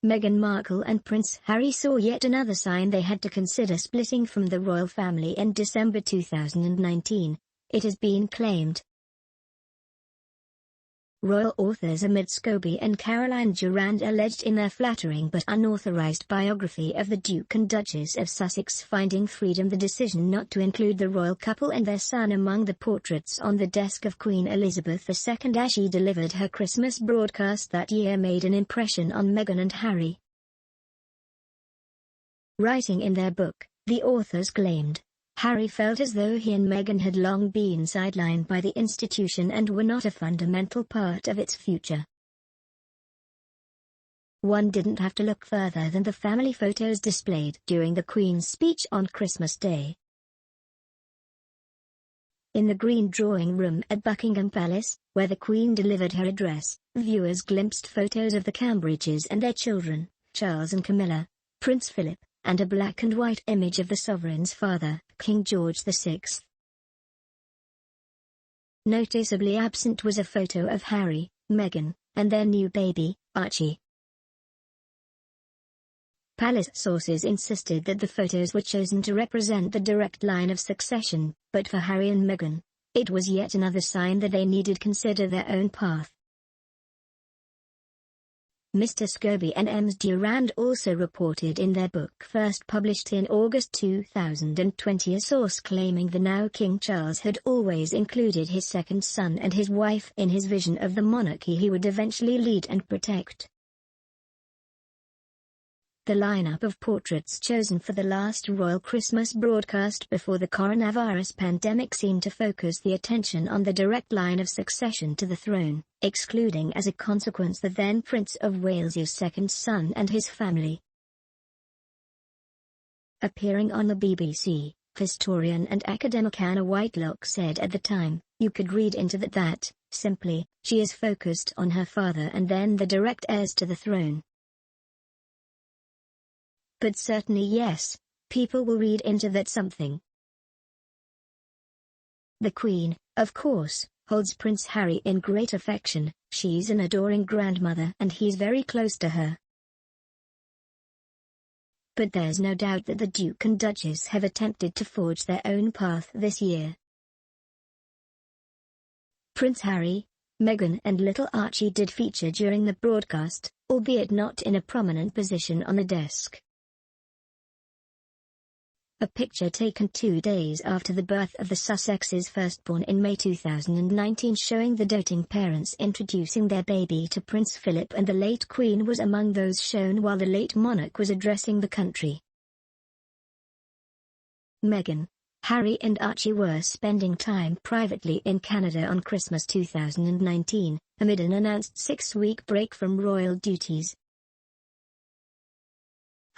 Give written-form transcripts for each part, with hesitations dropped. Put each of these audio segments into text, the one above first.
Meghan Markle and Prince Harry saw yet another sign they had to consider splitting from the royal family in December 2019, it has been claimed. Royal authors Ahmed Scobie and Caroline Durand alleged in their flattering but unauthorized biography of the Duke and Duchess of Sussex finding freedom the decision not to include the royal couple and their son among the portraits on the desk of Queen Elizabeth II as she delivered her Christmas broadcast that year made an impression on Meghan and Harry. Writing in their book, the authors claimed, Harry felt as though he and Meghan had long been sidelined by the institution and were not a fundamental part of its future. One didn't have to look further than the family photos displayed during the Queen's speech on Christmas Day. In the Green Drawing Room at Buckingham Palace, where the Queen delivered her address, viewers glimpsed photos of the Cambridges and their children, Charles and Camilla, Prince Philip, and a black and white image of the sovereign's father, King George VI. Noticeably absent was a photo of Harry, Meghan, and their new baby, Archie. Palace sources insisted that the photos were chosen to represent the direct line of succession, but for Harry and Meghan, it was yet another sign that they needed to consider their own path. Mr. Scobie and Ms. Durand also reported in their book first published in August 2020 a source claiming the now King Charles had always included his second son and his wife in his vision of the monarchy he would eventually lead and protect. The lineup of portraits chosen for the last royal Christmas broadcast before the coronavirus pandemic seemed to focus the attention on the direct line of succession to the throne, excluding as a consequence the then Prince of Wales's second son and his family. Appearing on the BBC, historian and academic Anna Whitelock said at the time, "You could read into that, simply, she is focused on her father and then the direct heirs to the throne. But certainly yes, people will read into that something." The Queen, of course, holds Prince Harry in great affection. She's an adoring grandmother and he's very close to her. But there's no doubt that the Duke and Duchess have attempted to forge their own path this year. Prince Harry, Meghan and little Archie did feature during the broadcast, albeit not in a prominent position on the desk. A picture taken 2 days after the birth of the Sussexes' firstborn in May 2019 showing the doting parents introducing their baby to Prince Philip and the late Queen was among those shown while the late monarch was addressing the country. Meghan, Harry and Archie were spending time privately in Canada on Christmas 2019, amid an announced 6-week break from royal duties.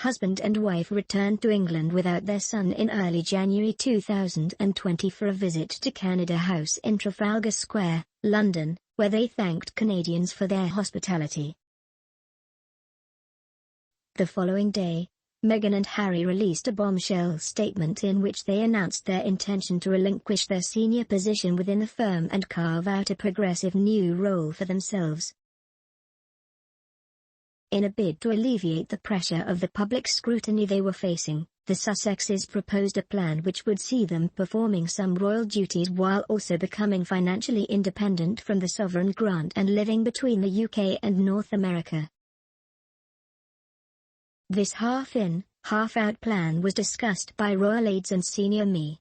Husband and wife returned to England without their son in early January 2020 for a visit to Canada House in Trafalgar Square, London, where they thanked Canadians for their hospitality. The following day, Meghan and Harry released a bombshell statement in which they announced their intention to relinquish their senior position within the firm and carve out a progressive new role for themselves. In a bid to alleviate the pressure of the public scrutiny they were facing, the Sussexes proposed a plan which would see them performing some royal duties while also becoming financially independent from the sovereign grant and living between the UK and North America. This half-in, half-out plan was discussed by royal aides and senior ME.